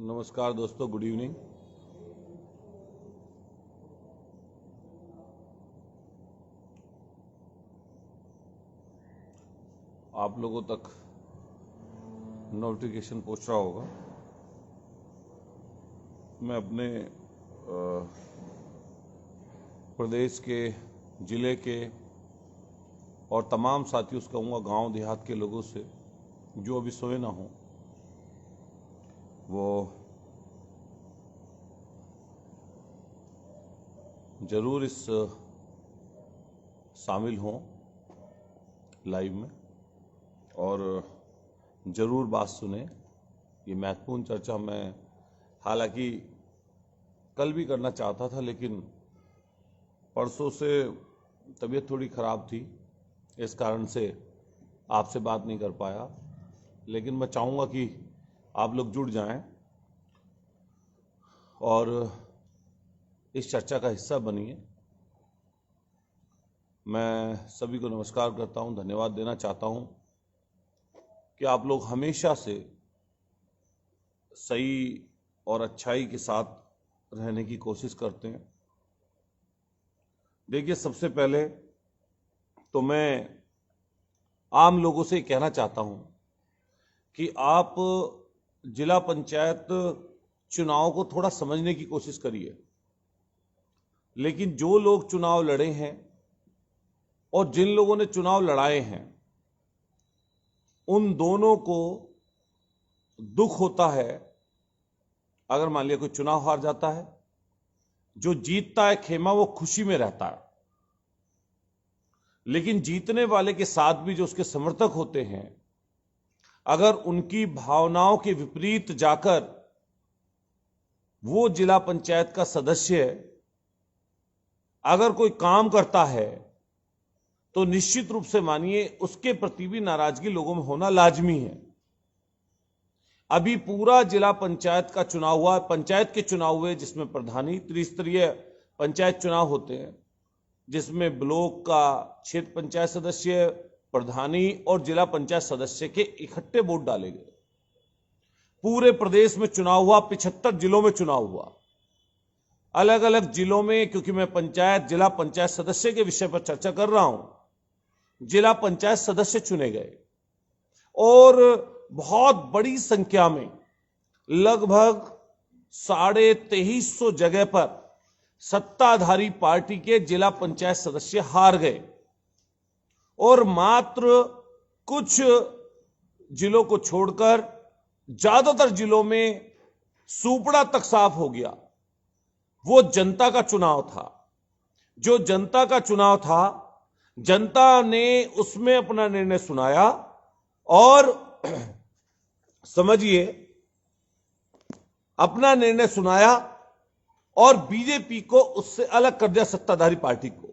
नमस्कार दोस्तों, good evening. आप लोगों तक नोटिफिकेशन पहुंच रहा होगा। मैं अपने प्रदेश के, जिले के और तमाम साथियों से कहूँगा, गांव देहात के लोगों से जो अभी सोए ना हों, वो जरूर इस शामिल हों लाइव में और जरूर बात सुने। ये महत्वपूर्ण चर्चा मैं हालांकि कल भी करना चाहता था, लेकिन परसों से तबीयत थोड़ी खराब थी, इस कारण से आपसे बात नहीं कर पाया। लेकिन मैं चाहूँगा कि आप लोग जुड़ जाएं और इस चर्चा का हिस्सा बनिए। मैं सभी को नमस्कार करता हूं, धन्यवाद देना चाहता हूं कि आप लोग हमेशा से सही और अच्छाई के साथ रहने की कोशिश करते हैं। देखिए, सबसे पहले तो मैं आम लोगों से कहना चाहता हूं कि आप जिला पंचायत चुनाव को थोड़ा समझने की कोशिश करिए। लेकिन जो लोग चुनाव लड़े हैं और जिन लोगों ने चुनाव लड़ाए हैं, उन दोनों को दुख होता है अगर मान लिया कोई चुनाव हार जाता है। जो जीतता है खेमा, वो खुशी में रहता है, लेकिन जीतने वाले के साथ भी जो उसके समर्थक होते हैं, अगर उनकी भावनाओं के विपरीत जाकर वो जिला पंचायत का सदस्य अगर कोई काम करता है, तो निश्चित रूप से मानिए उसके प्रति भी नाराजगी लोगों में होना लाजमी है। अभी पूरा जिला पंचायत का चुनाव हुआ, पंचायत के चुनाव हुए, जिसमें प्रधानी, त्रिस्तरीय पंचायत चुनाव होते हैं, जिसमें ब्लॉक का, क्षेत्र पंचायत सदस्य, प्रधानी और जिला पंचायत सदस्य के इकट्ठे वोट डाले गए। पूरे प्रदेश में चुनाव हुआ, 75 जिलों में चुनाव हुआ। अलग अलग जिलों में, क्योंकि मैं पंचायत, जिला पंचायत सदस्य के विषय पर चर्चा कर रहा हूं, जिला पंचायत सदस्य चुने गए और बहुत बड़ी संख्या में, लगभग 2350 जगह पर सत्ताधारी पार्टी के जिला पंचायत सदस्य हार गए और मात्र कुछ जिलों को छोड़कर ज्यादातर जिलों में सुपड़ा तक साफ हो गया। वो जनता का चुनाव था। जो जनता का चुनाव था, जनता ने उसमें अपना निर्णय सुनाया और समझिए अपना निर्णय सुनाया और बीजेपी को उससे अलग कर दिया, सत्ताधारी पार्टी को।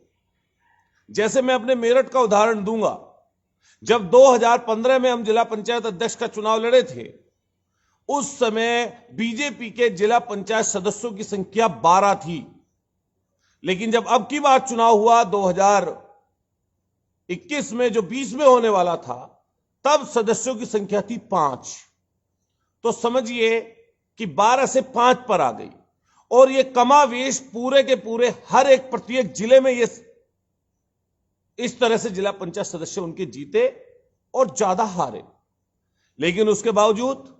जैसे मैं अपने मेरठ का उदाहरण दूंगा। जब 2015 में हम जिला पंचायत अध्यक्ष का चुनाव लड़े थे, उस समय बीजेपी के जिला पंचायत सदस्यों की संख्या 12 थी। लेकिन जब अब की बार चुनाव हुआ 2021 में, जो 20 में होने वाला था, तब सदस्यों की संख्या थी 5। तो समझिए कि 12 से 5 पर आ गई और ये कमावेश पूरे के पूरे हर एक प्रत्येक जिले में ये इस तरह से जिला पंचायत सदस्य उनके जीते और ज्यादा हारे। लेकिन उसके बावजूद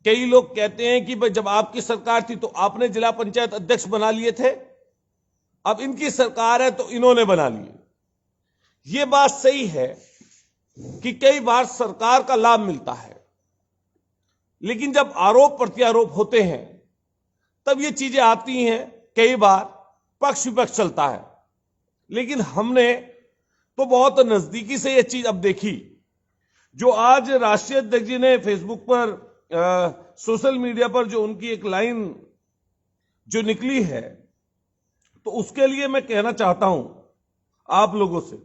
कई लोग कहते हैं कि भाई, जब आपकी सरकार थी तो आपने जिला पंचायत अध्यक्ष बना लिए थे, अब इनकी सरकार है तो इन्होंने बना लिए। यह बात सही है कि कई बार सरकार का लाभ मिलता है, लेकिन जब आरोप प्रत्यारोप होते हैं तब ये चीजें आती हैं। कई बार पक्ष विपक्ष चलता है, लेकिन हमने तो बहुत नजदीकी से यह चीज अब देखी। जो आज राष्ट्रीय अध्यक्ष जी ने फेसबुक पर, सोशल मीडिया पर जो उनकी एक लाइन जो निकली है, तो उसके लिए मैं कहना चाहता हूं आप लोगों से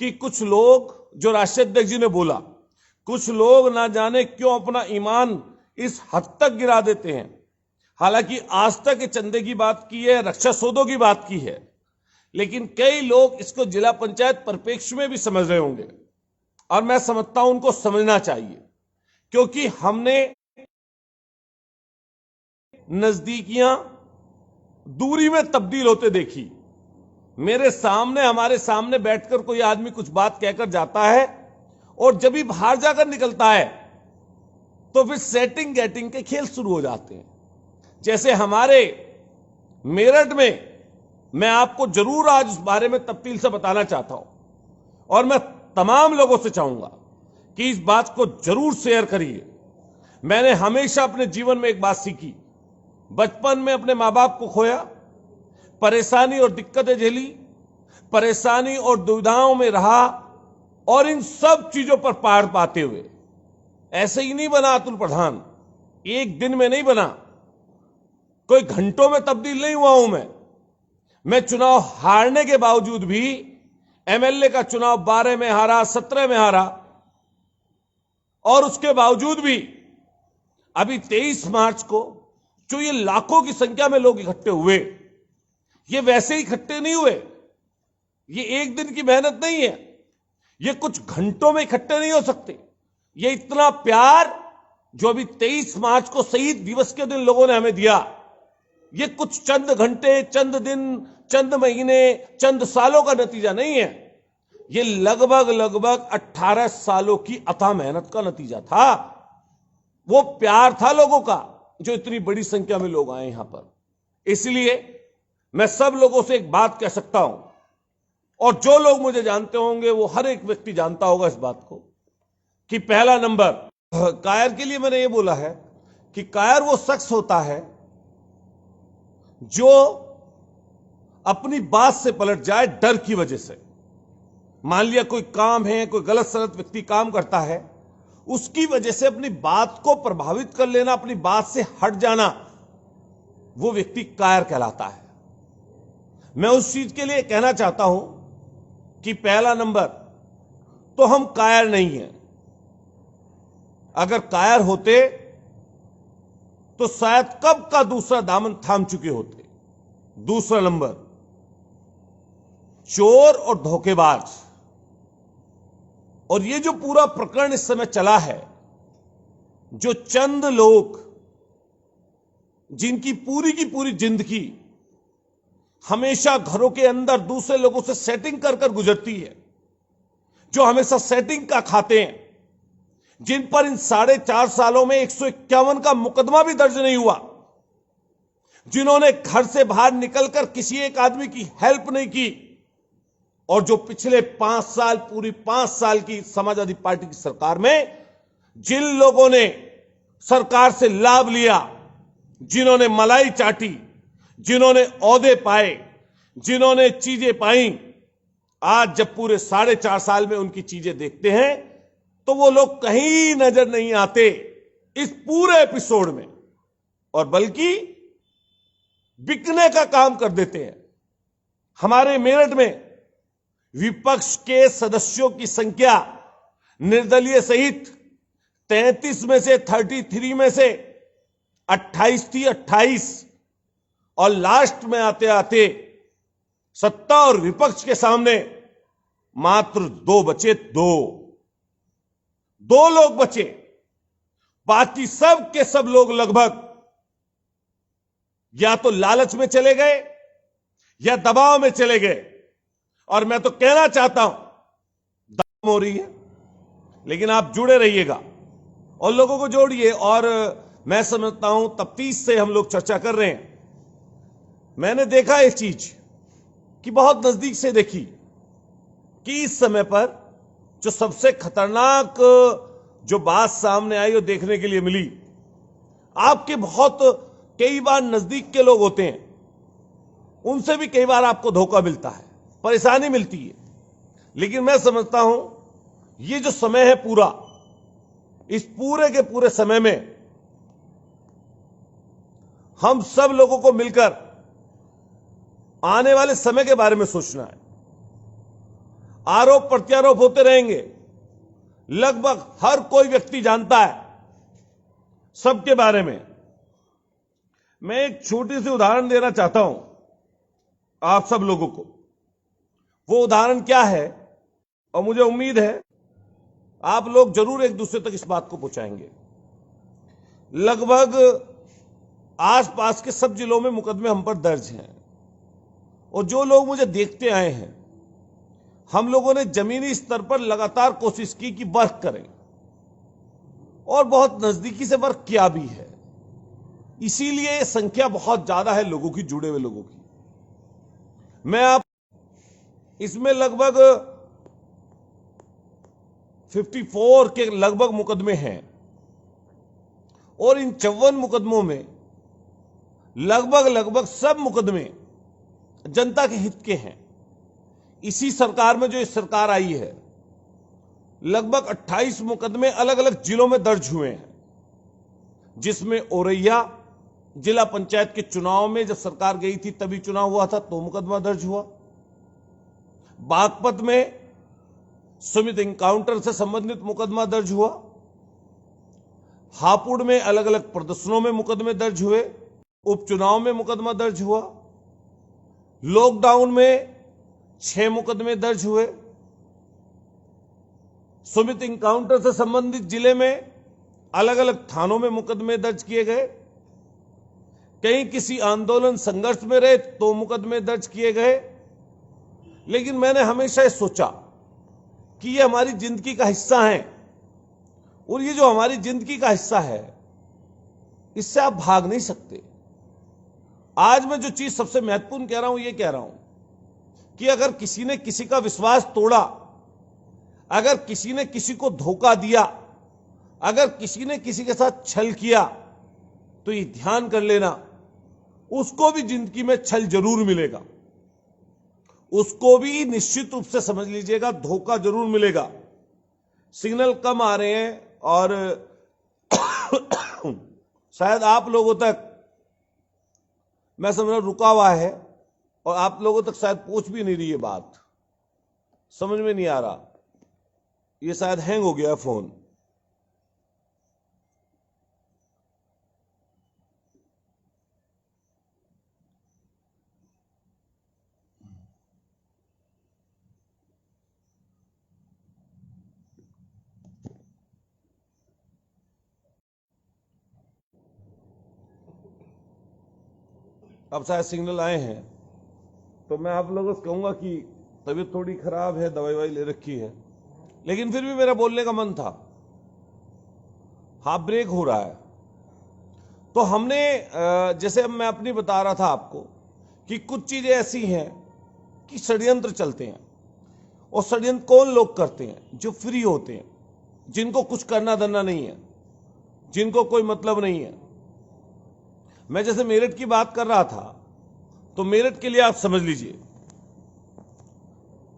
कि कुछ लोग, जो राष्ट्रीय अध्यक्ष जी ने बोला, कुछ लोग ना जाने क्यों अपना ईमान इस हद तक गिरा देते हैं। हालांकि आज तक के चंदे की बात की है, रक्षा सौदों की बात की है, लेकिन कई लोग इसको जिला पंचायत परिप्रेक्ष्य में भी समझ रहे होंगे और मैं समझता हूं उनको समझना चाहिए, क्योंकि हमने नजदीकियां दूरी में तब्दील होते देखी। मेरे सामने, हमारे सामने बैठकर कोई आदमी कुछ बात कहकर जाता है और जब भी बाहर जाकर निकलता है तो फिर सेटिंग गेटिंग के खेल शुरू हो जाते हैं। जैसे हमारे मेरठ में, मैं आपको जरूर आज उस बारे में तफसील से बताना चाहता हूं और मैं तमाम लोगों से चाहूंगा कि इस बात को जरूर शेयर करिए। मैंने हमेशा अपने जीवन में एक बात सीखी। बचपन में अपने मां बाप को खोया, परेशानी और दिक्कतें झेली, परेशानी और दुविधाओं में रहा और इन सब चीजों पर पार पाते हुए ऐसे ही नहीं बना अतुल प्रधान, एक दिन में नहीं बना, कोई घंटों में तब्दील नहीं हुआ हूं मैं चुनाव हारने के बावजूद भी एमएलए का चुनाव 12 में हारा, 17 में हारा, और उसके बावजूद भी अभी 23 मार्च को जो ये लाखों की संख्या में लोग इकट्ठे हुए, ये वैसे ही इकट्ठे नहीं हुए। ये एक दिन की मेहनत नहीं है, ये कुछ घंटों में इकट्ठे नहीं हो सकते। ये इतना प्यार जो अभी 23 मार्च को शहीद दिवस के दिन लोगों ने हमें दिया, ये कुछ चंद घंटे, चंद दिन, चंद महीने, चंद सालों का नतीजा नहीं है। ये लगभग 18 सालों की अथाह मेहनत का नतीजा था। वो प्यार था लोगों का, जो इतनी बड़ी संख्या में लोग आए यहां पर। इसलिए मैं सब लोगों से एक बात कह सकता हूं, और जो लोग मुझे जानते होंगे वो हर एक व्यक्ति जानता होगा इस बात को, कि पहला नंबर, कायर के लिए मैंने ये बोला है कि कायर वो शख्स होता है जो अपनी बात से पलट जाए डर की वजह से। मान लिया कोई काम है, कोई गलत सलत व्यक्ति काम करता है, उसकी वजह से अपनी बात को प्रभावित कर लेना, अपनी बात से हट जाना, वो व्यक्ति कायर कहलाता है। मैं उस चीज के लिए कहना चाहता हूं कि पहला नंबर तो हम कायर नहीं हैं। अगर कायर होते तो शायद कब का दूसरा दामन थाम चुके होते। दूसरा नंबर, चोर और धोखेबाज, और ये जो पूरा प्रकरण इस समय चला है, जो चंद लोग जिनकी पूरी की पूरी जिंदगी हमेशा घरों के अंदर दूसरे लोगों से सेटिंग कर कर गुजरती है, जो हमेशा सेटिंग का खाते हैं, जिन पर इन 4.5 सालों में 151 का मुकदमा भी दर्ज नहीं हुआ, जिन्होंने घर से बाहर निकलकर किसी एक आदमी की हेल्प नहीं की, और जो पिछले 5 साल, पूरी 5 साल की समाजवादी पार्टी की सरकार में जिन लोगों ने सरकार से लाभ लिया, जिन्होंने मलाई चाटी, जिन्होंने ओहदे पाए, जिन्होंने चीजें पाई, आज जब पूरे 4.5 साल में उनकी चीजें देखते हैं तो वो लोग कहीं नजर नहीं आते इस पूरे एपिसोड में, और बल्कि बिकने का काम कर देते हैं। हमारे मेरठ में विपक्ष के सदस्यों की संख्या निर्दलीय सहित 33 में से 33 में से 28 थी, 28, और लास्ट में आते आते सत्ता और विपक्ष के सामने मात्र 2 बचे। 2 लोग बचे, बाकी सब के सब लोग लगभग या तो लालच में चले गए या दबाव में चले गए। और मैं तो कहना चाहता हूं, दम हो रही है, लेकिन आप जुड़े रहिएगा और लोगों को जोड़िए। और मैं समझता हूं तफ्तीश से हम लोग चर्चा कर रहे हैं। मैंने देखा एक चीज कि बहुत नजदीक से देखी कि इस समय पर जो सबसे खतरनाक जो बात सामने आई और देखने के लिए मिली, आपके बहुत कई बार नजदीक के लोग होते हैं, उनसे भी कई बार आपको धोखा मिलता है, परेशानी मिलती है। लेकिन मैं समझता हूं ये जो समय है पूरा, इस पूरे के पूरे समय में हम सब लोगों को मिलकर आने वाले समय के बारे में सोचना है। आरोप प्रत्यारोप होते रहेंगे, लगभग हर कोई व्यक्ति जानता है सबके बारे में। मैं एक छोटी सी उदाहरण देना चाहता हूं आप सब लोगों को। वो उदाहरण क्या है, और मुझे उम्मीद है आप लोग जरूर एक दूसरे तक इस बात को पहुंचाएंगे। लगभग आसपास के सब जिलों में मुकदमे हम पर दर्ज हैं। और जो लोग मुझे देखते आए हैं, हम लोगों ने जमीनी स्तर पर लगातार कोशिश की कि वर्क करें और बहुत नजदीकी से वर्क किया भी है। इसीलिए संख्या बहुत ज्यादा है लोगों की, जुड़े हुए लोगों की। मैं आप इसमें लगभग 54 के लगभग मुकदमे हैं और इन 54 मुकदमों में लगभग सब मुकदमे जनता के हित के हैं। इसी सरकार में, जो इस सरकार आई है, लगभग 28 मुकदमे अलग अलग जिलों में दर्ज हुए हैं, जिसमें औरैया जिला पंचायत के चुनाव में जब सरकार गई थी तभी चुनाव हुआ था तो मुकदमा दर्ज हुआ। बागपत में सुमित एनकाउंटर से संबंधित मुकदमा दर्ज हुआ। हापुड़ में अलग अलग प्रदर्शनों में मुकदमे दर्ज हुए। उपचुनाव में मुकदमा दर्ज हुआ। लॉकडाउन में 6 मुकदमे दर्ज हुए। सुमित एनकाउंटर से संबंधित जिले में अलग अलग थानों में मुकदमे दर्ज किए गए। कहीं किसी आंदोलन संघर्ष में रहे तो मुकदमे दर्ज किए गए। लेकिन मैंने हमेशा ये सोचा कि ये हमारी जिंदगी का हिस्सा है और ये जो हमारी जिंदगी का हिस्सा है इससे आप भाग नहीं सकते। आज मैं जो चीज सबसे महत्वपूर्ण कह रहा हूं, ये कह रहा हूं कि अगर किसी ने किसी का विश्वास तोड़ा, अगर किसी ने किसी को धोखा दिया, अगर किसी ने किसी के साथ छल किया, तो ये ध्यान कर लेना, उसको भी जिंदगी में छल जरूर मिलेगा। उसको भी निश्चित रूप से समझ लीजिएगा धोखा जरूर मिलेगा। सिग्नल कम आ रहे हैं और शायद आप लोगों तक, मैं समझ रहा हूं, रुका हुआ है और आप लोगों तक शायद पहुंच भी नहीं रही है बात, समझ में नहीं आ रहा। ये शायद हैंग हो गया है फोन। अब शायद सिग्नल आए हैं, तो मैं आप लोगों से कहूंगा कि तबीयत थोड़ी खराब है, दवाई वाई ले रखी है, लेकिन फिर भी मेरा बोलने का मन था। हाफ ब्रेक हो रहा है तो हमने, जैसे अब मैं अपनी बता रहा था आपको कि कुछ चीजें ऐसी हैं कि षड्यंत्र चलते हैं। और षड्यंत्र कौन लोग करते हैं? जो फ्री होते हैं, जिनको कुछ करना धरना नहीं है, जिनको कोई मतलब नहीं है। मैं जैसे मेरठ की बात कर रहा था, तो मेरठ के लिए आप समझ लीजिए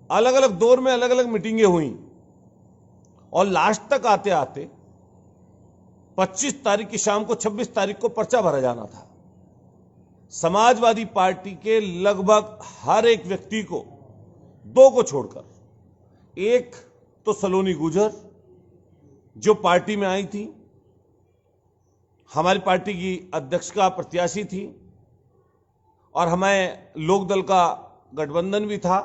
अलग अलग दौर में अलग अलग मीटिंगें हुई और लास्ट तक आते आते 25 तारीख की शाम को 26 तारीख को पर्चा भरा जाना था। समाजवादी पार्टी के लगभग हर एक व्यक्ति को, 2 को छोड़कर, एक तो सलोनी गुजर जो पार्टी में आई थी, हमारी पार्टी की अध्यक्ष का प्रत्याशी थी और हमें लोकदल का गठबंधन भी था,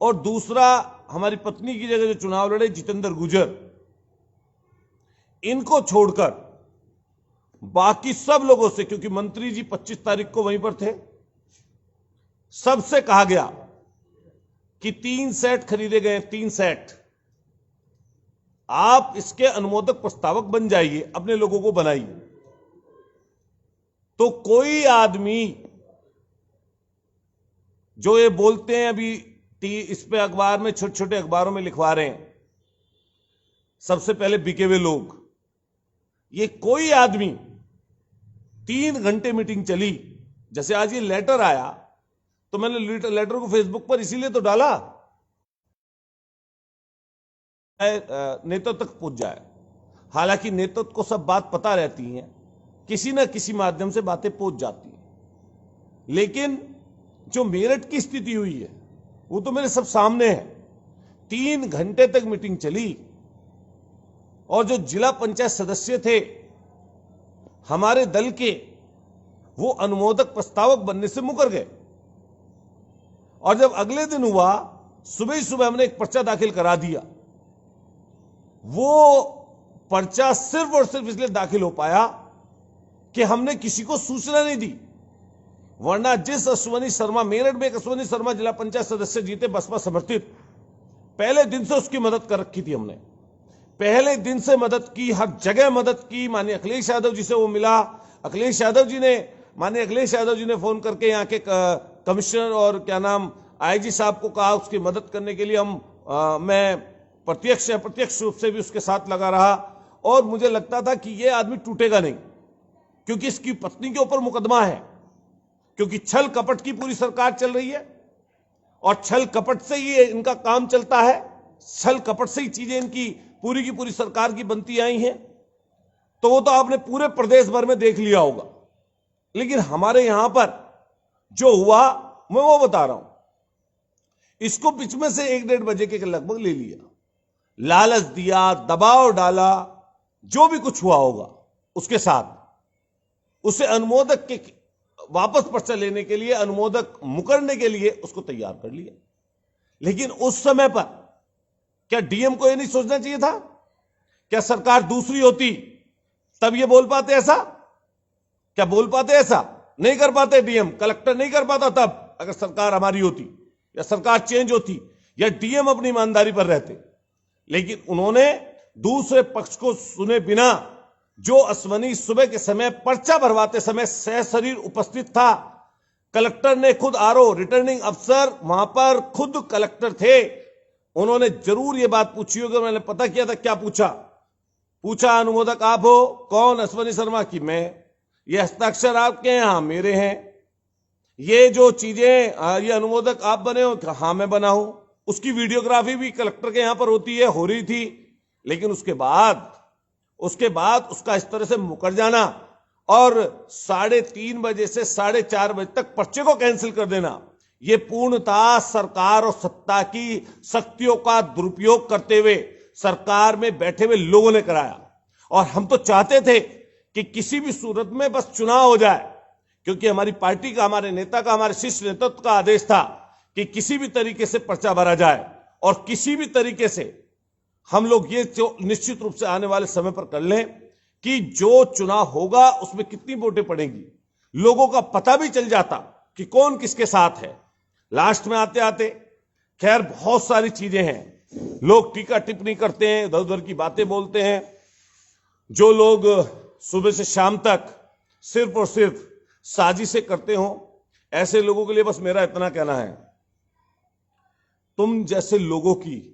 और दूसरा हमारी पत्नी की जगह जो चुनाव लड़े जितेंद्र गुजर, इनको छोड़कर बाकी सब लोगों से, क्योंकि मंत्री जी 25 तारीख को वहीं पर थे, सबसे कहा गया कि 3 सेट खरीदे गए, 3 सेट, आप इसके अनुमोदक प्रस्तावक बन जाइए, अपने लोगों को बनाइए। तो कोई आदमी जो ये बोलते हैं अभी इस पे अखबार में, छोटे छोटे अखबारों में लिखवा रहे हैं, सबसे पहले बिके हुए लोग, ये कोई आदमी 3 घंटे मीटिंग चली। जैसे आज ये लेटर आया तो मैंने लेटर को फेसबुक पर इसीलिए तो डाला नेतृत्व तक पहुंच जाए। हालांकि नेतृत्व को सब बात पता रहती है, किसी ना किसी माध्यम से बातें पहुंच जाती हैं। लेकिन जो मेरठ की स्थिति हुई है वो तो मेरे सब सामने है। 3 घंटे तक मीटिंग चली और जो जिला पंचायत सदस्य थे हमारे दल के, वो अनुमोदक प्रस्तावक बनने से मुकर गए। और जब अगले दिन हुआ, सुबह ही सुबह हमने एक पर्चा दाखिल करा दिया। वो पर्चा सिर्फ और सिर्फ इसलिए दाखिल हो पाया कि हमने किसी को सूचना नहीं दी, वरना जिस अश्वनी शर्मा, मेरठ में एक अश्वनी शर्मा जिला पंचायत सदस्य जीते बसपा समर्थित, पहले दिन से उसकी मदद कर रखी थी हमने, पहले दिन से मदद की, हर जगह मदद की। माननीय अखिलेश यादव जी से वो मिला, अखिलेश यादव जी ने, माननीय अखिलेश यादव जी ने फोन करके यहाँ के कमिश्नर और क्या नाम आईजी साहब को कहा उसकी मदद करने के लिए। मैं प्रत्यक्ष या अप्रत्यक्ष रूप से भी उसके साथ लगा रहा, और मुझे लगता था कि ये आदमी टूटेगा नहीं, क्योंकि इसकी पत्नी के ऊपर मुकदमा है, क्योंकि छल कपट की पूरी सरकार चल रही है और छल कपट से ही इनका काम चलता है, छल कपट से ही चीजें इनकी पूरी की पूरी सरकार की बनती आई हैं। तो वो तो आपने पूरे प्रदेश भर में देख लिया होगा, लेकिन हमारे यहां पर जो हुआ मैं वो बता रहा हूं। इसको बीच में से 1-1:30 बजे के लगभग ले लिया, लालच दिया, दबाव डाला, जो भी कुछ हुआ होगा उसके साथ, उसे अनुमोदक के वापस पर्चा लेने के लिए, अनुमोदक मुकरने के लिए उसको तैयार कर लिया। लेकिन उस समय पर क्या डीएम को यह नहीं सोचना चाहिए था? क्या सरकार दूसरी होती तब ये बोल पाते ऐसा? क्या बोल पाते ऐसा? नहीं कर पाते। डीएम, कलेक्टर नहीं कर पाता तब, अगर सरकार हमारी होती या सरकार चेंज होती या डीएम अपनी ईमानदारी पर रहते। लेकिन उन्होंने दूसरे पक्ष को सुने बिना, जो अश्वनी सुबह के समय पर्चा भरवाते समय सशरीर उपस्थित था, कलेक्टर ने खुद आरओ रिटर्निंग अफसर वहां पर खुद कलेक्टर थे, उन्होंने जरूर यह बात पूछी होगी। मैंने पता किया था, क्या पूछा अनुमोदक आप हो? कौन? अश्वनी शर्मा की मैं। ये हस्ताक्षर आपके हैं? हाँ मेरे हैं। ये जो चीजें, ये अनुमोदक आप बने हो? हाँ मैं बना हूं। उसकी वीडियोग्राफी भी कलेक्टर के यहां पर होती है, हो रही थी। लेकिन उसके बाद उसका इस तरह से मुकर जाना और 3:30 बजे से 4:30 बजे तक पर्चे को कैंसिल कर देना, यह पूर्णतः सरकार और सत्ता की शक्तियों का दुरुपयोग करते हुए सरकार में बैठे हुए लोगों ने कराया। और हम तो चाहते थे कि किसी भी सूरत में बस चुनाव हो जाए, क्योंकि हमारी पार्टी का, हमारे नेता का, हमारे शीर्ष नेतृत्व का आदेश था कि किसी भी तरीके से पर्चा भरा जाए और किसी भी तरीके से हम लोग ये निश्चित रूप से आने वाले समय पर कर लें कि जो चुनाव होगा उसमें कितनी वोटें पड़ेंगी, लोगों का पता भी चल जाता कि कौन किसके साथ है। लास्ट में आते आते खैर बहुत सारी चीजें हैं, लोग टीका टिप्पणी करते हैं, इधर उधर की बातें बोलते हैं। जो लोग सुबह से शाम तक सिर्फ और सिर्फ साजिशें करते हो, ऐसे लोगों के लिए बस मेरा इतना कहना है, तुम जैसे लोगों की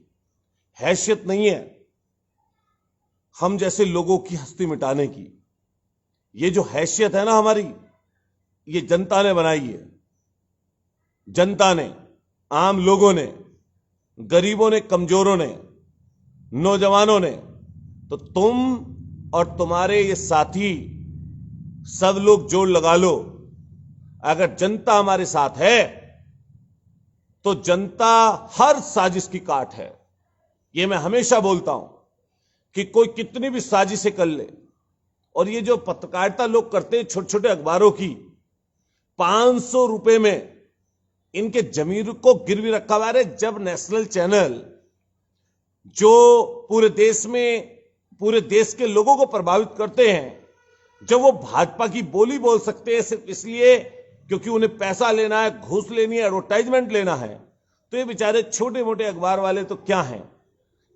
हैसियत नहीं है हम जैसे लोगों की हस्ती मिटाने की। ये जो हैसियत है ना हमारी, ये जनता ने बनाई है। जनता ने, आम लोगों ने, गरीबों ने, कमजोरों ने, नौजवानों ने। तो तुम और तुम्हारे ये साथी सब लोग जोड़ लगा लो। अगर जनता हमारे साथ है तो जनता हर साजिश की काट है। ये मैं हमेशा बोलता हूं कि कोई कितनी भी साजिशें कर ले, और ये जो पत्रकारिता लोग करते हैं छोटे छोटे अखबारों की, 500 रुपए में इनके जमीर को गिरवी रखा हुआ है। जब नेशनल चैनल जो पूरे देश के लोगों को प्रभावित करते हैं, जब वो भाजपा की बोली बोल सकते हैं सिर्फ इसलिए क्योंकि उन्हें पैसा लेना है, घूस लेनी है, एडवर्टाइजमेंट लेना है, तो ये बेचारे छोटे मोटे अखबार वाले तो क्या हैं?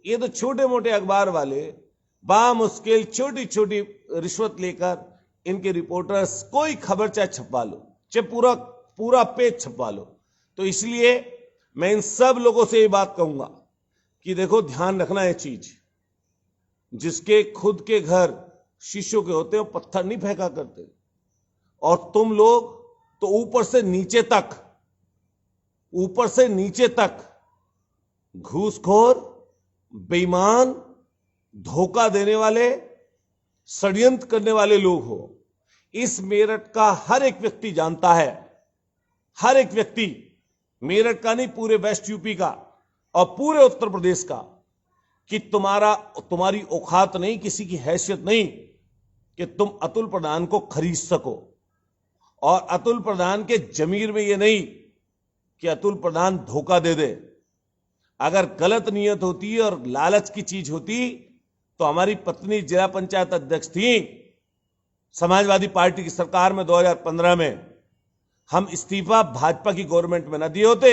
ये तो छोटे मोटे अखबार वाले बामुश्किल छोटी छोटी रिश्वत लेकर इनके रिपोर्टर्स कोई खबर चाहे छपवा लो, चाहे पूरा पेज छपवा लो। तो इसलिए मैं इन सब लोगों से ये बात कहूंगा कि देखो, ध्यान रखना है चीज, जिसके खुद के घर शीशों के होते हैं वो पत्थर नहीं फेंका करते। और तुम लोग तो ऊपर से नीचे तक घूसखोर, बेईमान, धोखा देने वाले, षड्यंत्र करने वाले लोग हो। इस मेरठ का हर एक व्यक्ति जानता है, हर एक व्यक्ति, मेरठ का नहीं पूरे वेस्ट यूपी का और पूरे उत्तर प्रदेश का, कि तुम्हारी औकात नहीं, किसी की हैसियत नहीं कि तुम अतुल प्रधान को खरीद सको। और अतुल प्रधान के जमीर में यह नहीं कि अतुल प्रधान धोखा दे दे। अगर गलत नियत होती और लालच की चीज होती तो हमारी पत्नी जिला पंचायत अध्यक्ष थी, समाजवादी पार्टी की सरकार में 2015 में हम इस्तीफा भाजपा की गवर्नमेंट में न दिए होते,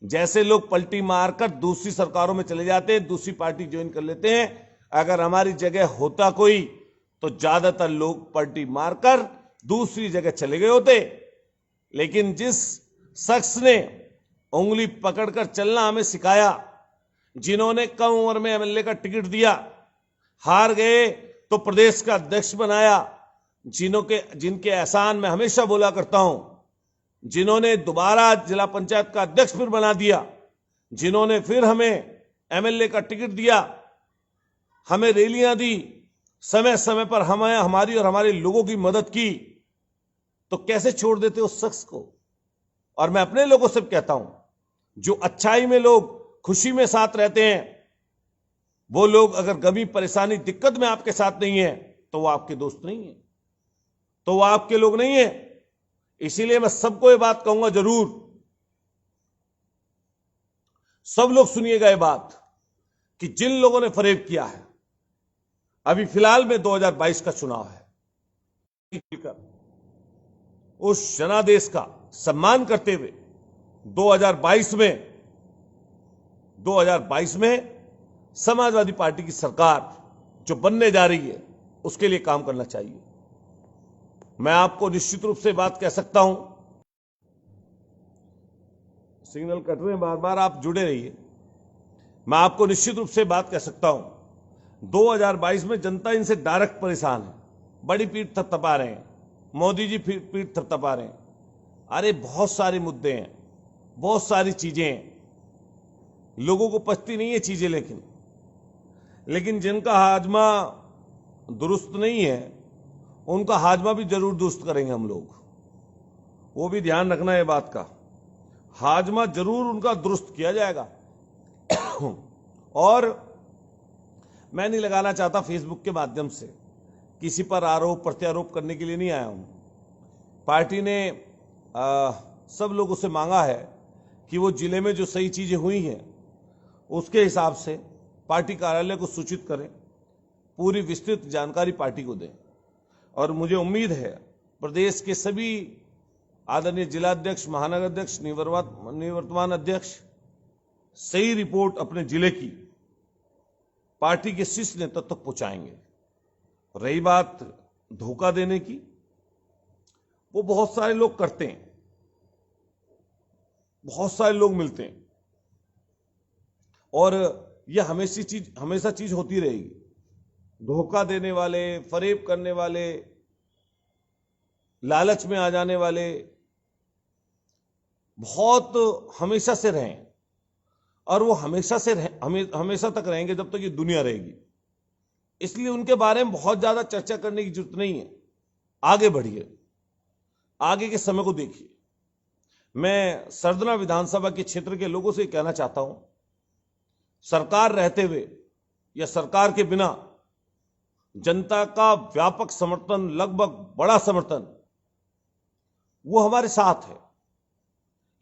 जैसे लोग पलटी मारकर दूसरी सरकारों में चले जाते हैं, दूसरी पार्टी ज्वाइन कर लेते हैं, अगर हमारी जगह होता कोई तो ज्यादातर लोग पलटी मारकर दूसरी जगह चले गए होते। लेकिन जिस शख्स ने उंगली पकड़कर चलना हमें सिखाया, जिन्होंने कम उम्र में एमएलए का टिकट दिया, हार गए तो प्रदेश का अध्यक्ष बनाया, जिनके एहसान में हमेशा बोला करता हूं, जिन्होंने दोबारा जिला पंचायत का अध्यक्ष फिर बना दिया, जिन्होंने फिर हमें एमएलए का टिकट दिया, हमें रैलियां दी, समय समय पर हमें हमारी और हमारे लोगों की मदद की, तो कैसे छोड़ देते उस शख्स को। और मैं अपने लोगों से कहता हूं, जो अच्छाई में लोग खुशी में साथ रहते हैं, वो लोग अगर गमी परेशानी दिक्कत में आपके साथ नहीं है तो वो आपके दोस्त नहीं है, तो वो आपके लोग नहीं है। इसीलिए मैं सबको ये बात कहूंगा, जरूर सब लोग सुनिएगा ये बात, कि जिन लोगों ने फरेब किया है, अभी फिलहाल में 2022 का चुनाव है, उस जनादेश का सम्मान करते हुए 2022 में समाजवादी पार्टी की सरकार जो बनने जा रही है उसके लिए काम करना चाहिए। मैं आपको निश्चित रूप से बात कह सकता हूं, सिग्नल कट रहे हैं बार बार, आप जुड़े रहिए। मैं आपको निश्चित रूप से बात कह सकता हूं, 2022 में जनता इनसे डायरेक्ट परेशान है, बड़ी पीठ थपथपा रहे हैं, मोदी जी पीठ थपथपा रहे हैं। अरे बहुत सारे मुद्दे हैं, बहुत सारी चीजें हैं, लोगों को पचती नहीं है चीजें, लेकिन जिनका हाजमा दुरुस्त नहीं है उनका हाजमा भी जरूर दुरुस्त करेंगे हम लोग। वो भी ध्यान रखना है बात का, हाजमा जरूर उनका दुरुस्त किया जाएगा। और मैं नहीं लगाना चाहता फेसबुक के माध्यम से किसी पर आरोप प्रत्यारोप करने के लिए नहीं आया हूं। पार्टी ने सब लोगों से मांगा है कि वो जिले में जो सही चीजें हुई हैं उसके हिसाब से पार्टी कार्यालय को सूचित करें, पूरी विस्तृत जानकारी पार्टी को दें। और मुझे उम्मीद है प्रदेश के सभी आदरणीय जिलाध्यक्ष, महानगर अध्यक्ष, निवर्तमान अध्यक्ष सही रिपोर्ट अपने जिले की पार्टी के शीर्ष नेतृत्व तक पहुंचाएंगे। रही बात धोखा देने की, वो बहुत सारे लोग करते हैं, बहुत सारे लोग मिलते हैं, और यह हमेशा चीज होती रहेगी। धोखा देने वाले, फरेब करने वाले, लालच में आ जाने वाले बहुत हमेशा से रहे, और वो हमेशा तक रहेंगे जब तक ये दुनिया रहेगी। इसलिए उनके बारे में बहुत ज्यादा चर्चा करने की जरूरत नहीं है। आगे बढ़िए, आगे के समय को देखिए। मैं सरदना विधानसभा के क्षेत्र के लोगों से कहना चाहता हूं, सरकार रहते हुए या सरकार के बिना जनता का व्यापक समर्थन, लगभग बड़ा समर्थन, वो हमारे साथ है।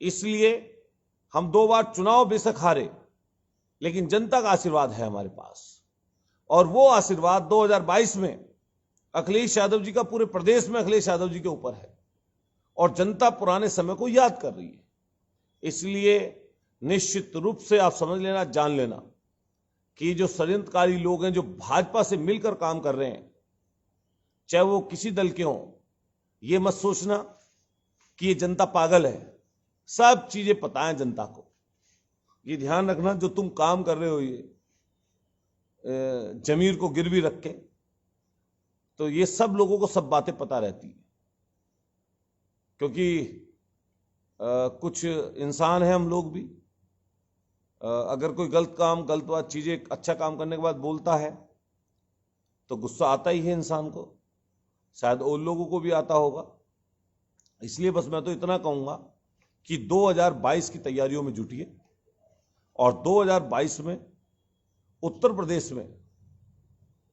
इसलिए हम 2 बार चुनाव बेशक हारे, लेकिन जनता का आशीर्वाद है हमारे पास, और वो आशीर्वाद 2022 में अखिलेश यादव जी का, पूरे प्रदेश में अखिलेश यादव जी के ऊपर है, और जनता पुराने समय को याद कर रही है। इसलिए निश्चित रूप से आप समझ लेना, जान लेना कि जो षड्यंत्रकारी लोग हैं, जो भाजपा से मिलकर काम कर रहे हैं, चाहे वो किसी दल के हों, ये मत सोचना कि ये जनता पागल है। सब चीजें पता है जनता को, ये ध्यान रखना। जो तुम काम कर रहे हो ये जमीर को गिरवी रख के, तो ये सब लोगों को सब बातें पता रहती है, क्योंकि कुछ इंसान हैं हम लोग भी। अगर कोई गलत बात चीजें अच्छा काम करने के बाद बोलता है तो गुस्सा आता ही है इंसान को, शायद और लोगों को भी आता होगा। इसलिए बस मैं तो इतना कहूंगा कि 2022 की तैयारियों में जुटिए, और 2022 में उत्तर प्रदेश में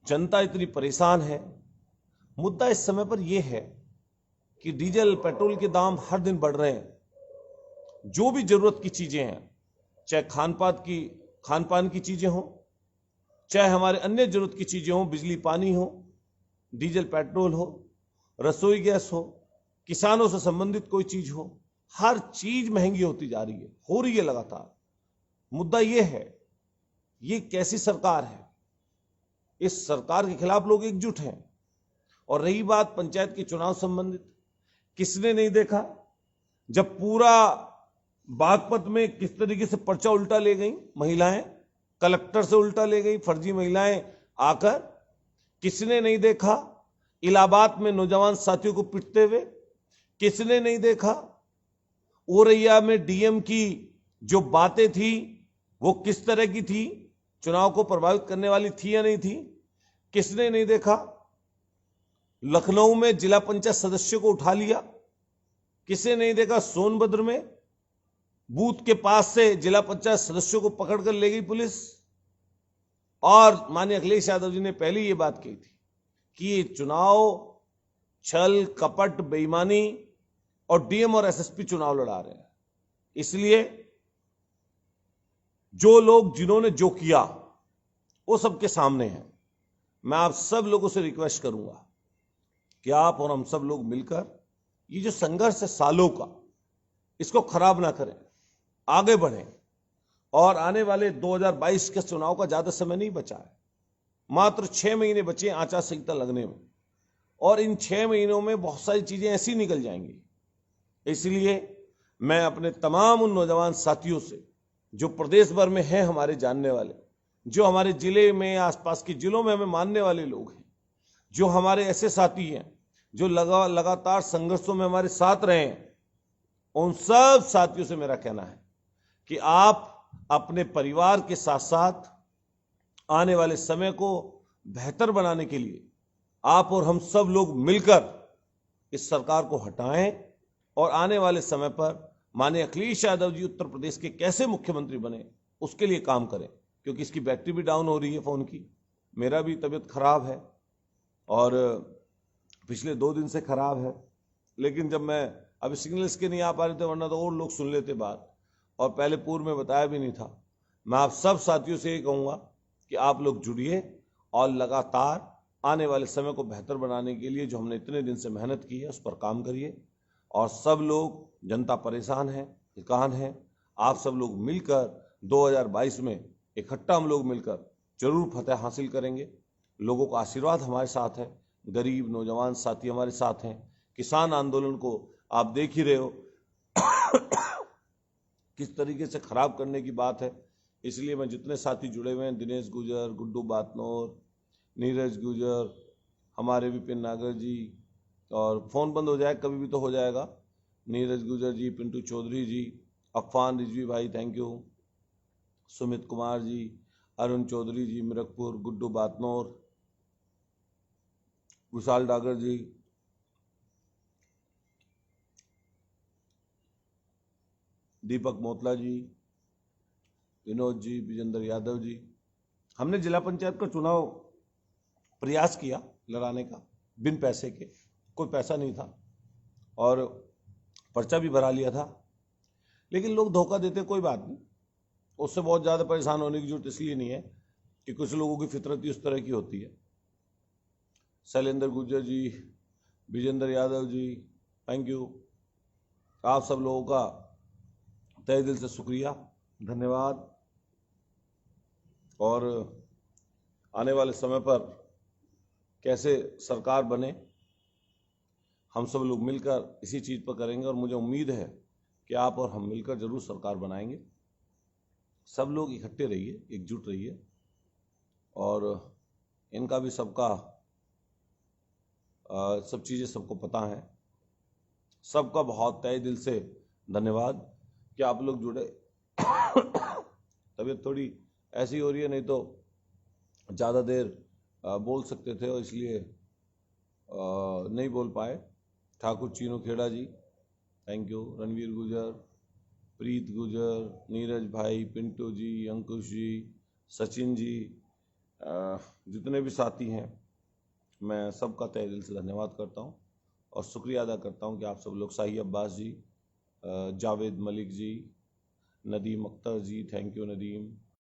जनता इतनी परेशान है। मुद्दा इस समय पर यह है कि डीजल पेट्रोल के दाम हर दिन बढ़ रहे हैं। जो भी जरूरत की चीजें हैं, चाहे खान पान की चीजें हों, चाहे हमारे अन्य जरूरत की चीजें हों, बिजली पानी हो, डीजल पेट्रोल हो, रसोई गैस हो, किसानों से संबंधित कोई चीज हो, हर चीज महंगी होती जा रही है, हो रही है लगातार। मुद्दा यह है, ये कैसी सरकार है? इस सरकार के खिलाफ लोग एकजुट हैं। और रही बात पंचायत के चुनाव संबंधित, किसने नहीं देखा जब पूरा बागपत में किस तरीके से पर्चा उल्टा ले गई महिलाएं, कलेक्टर से उल्टा ले गई फर्जी महिलाएं आकर। किसने नहीं देखा इलाहाबाद में नौजवान साथियों को पीटते हुए? किसने नहीं देखा औरैया में डीएम की जो बातें थी वो किस तरह की थी, चुनाव को प्रभावित करने वाली थी या नहीं थी? किसने नहीं देखा लखनऊ में जिला पंचायत सदस्यों को उठा लिया? किसने नहीं देखा सोनभद्र में बूथ के पास से जिला पंचायत सदस्यों को पकड़कर ले गई पुलिस? और माननीय अखिलेश यादव जी ने पहले ये बात कही थी कि ये चुनाव छल कपट बेईमानी और डीएम और एसएसपी चुनाव लड़ा रहे हैं। इसलिए जो लोग जिन्होंने जो किया वो सबके सामने है। मैं आप सब लोगों से रिक्वेस्ट करूंगा कि आप और हम सब लोग मिलकर ये जो संघर्ष है सालों का, इसको खराब ना करें, आगे बढ़ें। और आने वाले 2022 के चुनाव का ज्यादा समय नहीं बचा है, मात्र 6 महीने बचे आचार संहिता लगने में, और इन 6 महीनों में बहुत सारी चीजें ऐसी निकल जाएंगी। इसलिए मैं अपने तमाम उन नौजवान साथियों से जो प्रदेश भर में हैं, हमारे जानने वाले, जो हमारे जिले में आसपास के जिलों में हमें मानने वाले लोग हैं, जो हमारे ऐसे साथी हैं जो लगातार संघर्षों में हमारे साथ रहे हैं, उन सब साथियों से मेरा कहना है कि आप अपने परिवार के साथ साथ आने वाले समय को बेहतर बनाने के लिए आप और हम सब लोग मिलकर इस सरकार को हटाएं और आने वाले समय पर माननीय अखिलेश यादव जी उत्तर प्रदेश के कैसे मुख्यमंत्री बने उसके लिए काम करें। क्योंकि इसकी बैटरी भी डाउन हो रही है फोन की, मेरा भी तबीयत खराब है और पिछले 2 दिन से खराब है। लेकिन जब मैं अभी सिग्नल्स के नहीं आ पा रहे थे, वरना तो और लोग सुन लेते बात, और पहले पूर्व में बताया भी नहीं था। मैं आप सब साथियों से ये कहूंगा कि आप लोग जुड़िए और लगातार आने वाले समय को बेहतर बनाने के लिए जो हमने इतने दिन से मेहनत की है उस पर काम करिए। और सब लोग, जनता परेशान है, थकान है, आप सब लोग मिलकर 2022 में इकट्ठा हम लोग मिलकर जरूर फतेह हासिल करेंगे। लोगों का आशीर्वाद हमारे साथ है, गरीब नौजवान साथी हमारे साथ हैं। किसान आंदोलन को आप देख ही रहे हो किस तरीके से खराब करने की बात है। इसलिए मैं जितने साथी जुड़े हुए हैं, दिनेश गुजर, गुड्डू बातनोर, नीरज गुजर, हमारे विपिन नागर जी, और फोन बंद हो जाए कभी भी तो हो जाएगा, नीरज गुजर जी, पिंटू चौधरी जी, अफान रिजवी भाई थैंक यू, सुमित कुमार जी, अरुण चौधरी जी मिरकपुर, गुड्डू बातनोर, विशाल डागर जी, दीपक मोतला जी, विनोद जी, विजेंद्र यादव जी। हमने जिला पंचायत का चुनाव प्रयास किया लड़ाने का बिन पैसे के, कोई पैसा नहीं था और पर्चा भी भरा लिया था, लेकिन लोग धोखा देते। कोई बात नहीं, उससे बहुत ज़्यादा परेशान होने की जरूरत इसलिए नहीं है कि कुछ लोगों की फितरत ही उस तरह की होती है। शैलेंद्र गुर्जर जी, विजेंद्र यादव जी थैंक यू, आप सब लोगों का तहे दिल से शुक्रिया, धन्यवाद। और आने वाले समय पर कैसे सरकार बने हम सब लोग मिलकर इसी चीज़ पर करेंगे, और मुझे उम्मीद है कि आप और हम मिलकर जरूर सरकार बनाएंगे। सब लोग इकट्ठे रहिए, एकजुट रहिए, और इनका भी सबका सब चीज़ें सबको पता हैं। सबका बहुत तहे दिल से धन्यवाद कि आप लोग जुड़े। तबीयत थोड़ी ऐसी हो रही है, नहीं तो ज़्यादा देर बोल सकते थे और इसलिए नहीं बोल पाए। ठाकुर चीनू खेड़ा जी थैंक यू, रणवीर गुजर, प्रीत गुजर, नीरज भाई, पिंटू जी, अंकुश जी, सचिन जी, जितने भी साथी हैं मैं सबका तहे दिल से धन्यवाद करता हूं और शुक्रिया अदा करता हूं कि आप सब लोग, शाही अब्बास जी, जावेद मलिक जी, नदीम अख्तर जी थैंक यू नदीम,